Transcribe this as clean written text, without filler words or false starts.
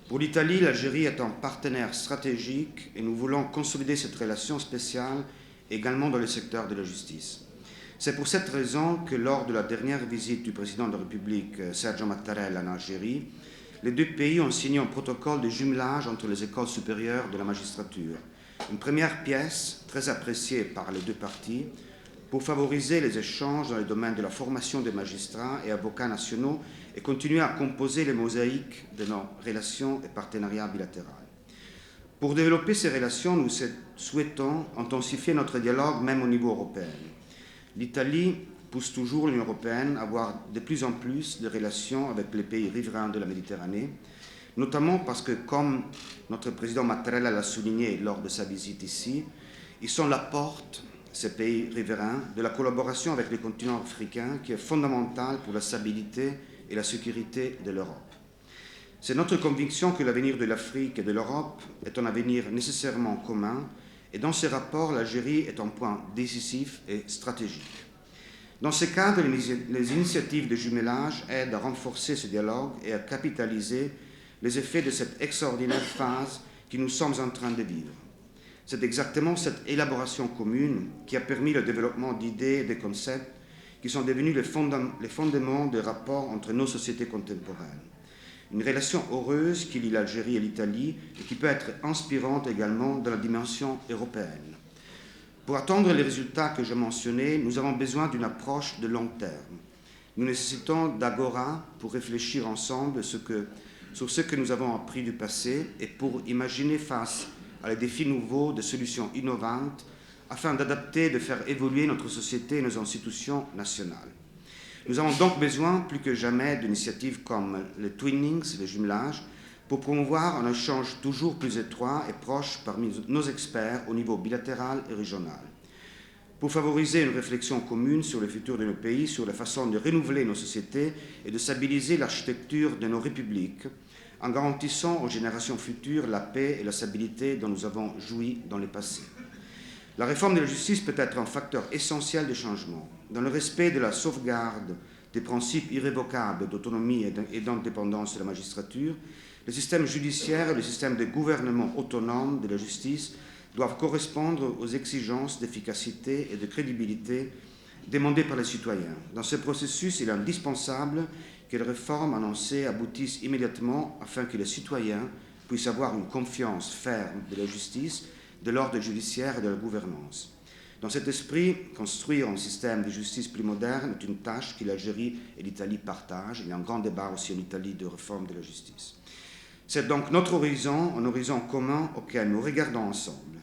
Pour l'Italie, l'Algérie est un partenaire stratégique et nous voulons consolider cette relation spéciale également dans le secteur de la justice. C'est pour cette raison que lors de la dernière visite du président de la République, Sergio Mattarella, en Algérie, les deux pays ont signé un protocole de jumelage entre les écoles supérieures de la magistrature. Une première pièce très appréciée par les deux parties pour favoriser les échanges dans le domaine de la formation des magistrats et avocats nationaux et continuer à composer les mosaïques de nos relations et partenariats bilatéraux. Pour développer ces relations, nous souhaitons intensifier notre dialogue même au niveau européen. L'Italie pousse toujours l'Union européenne à avoir de plus en plus de relations avec les pays riverains de la Méditerranée, notamment parce que, comme notre président Mattarella l'a souligné lors de sa visite ici, ils sont la porte, ces pays riverains, de la collaboration avec le continent africain qui est fondamentale pour la stabilité et la sécurité de l'Europe. C'est notre conviction que l'avenir de l'Afrique et de l'Europe est un avenir nécessairement commun et dans ces rapports, l'Algérie est un point décisif et stratégique. Dans ce cadre, les initiatives de jumelage aident à renforcer ce dialogue et à capitaliser les effets de cette extraordinaire phase que nous sommes en train de vivre. C'est exactement cette élaboration commune qui a permis le développement d'idées et de concepts qui sont devenus les fondements des rapports entre nos sociétés contemporaines. Une relation heureuse qui lie l'Algérie et l'Italie et qui peut être inspirante également dans la dimension européenne. Pour atteindre les résultats que j'ai mentionnés, nous avons besoin d'une approche de long terme. Nous nécessitons d'agora pour réfléchir ensemble sur ce que nous avons appris du passé et pour imaginer face à des défis nouveaux des solutions innovantes afin d'adapter et de faire évoluer notre société et nos institutions nationales. Nous avons donc besoin plus que jamais d'initiatives comme le twinning, le jumelage, pour promouvoir un échange toujours plus étroit et proche parmi nos experts au niveau bilatéral et régional. Pour favoriser une réflexion commune sur le futur de nos pays, sur la façon de renouveler nos sociétés et de stabiliser l'architecture de nos républiques, en garantissant aux générations futures la paix et la stabilité dont nous avons joui dans le passé. La réforme de la justice peut être un facteur essentiel de changement, dans le respect de la sauvegarde des principes irrévocables d'autonomie et d'indépendance de la magistrature. Le système judiciaire et le système de gouvernement autonome de la justice doivent correspondre aux exigences d'efficacité et de crédibilité demandées par les citoyens. Dans ce processus, il est indispensable que les réformes annoncées aboutissent immédiatement afin que les citoyens puissent avoir une confiance ferme de la justice, de l'ordre judiciaire et de la gouvernance. Dans cet esprit, construire un système de justice plus moderne est une tâche que l'Algérie et l'Italie partagent. Il y a un grand débat aussi en Italie de réforme de la justice. C'est donc notre horizon, un horizon commun auquel nous regardons ensemble.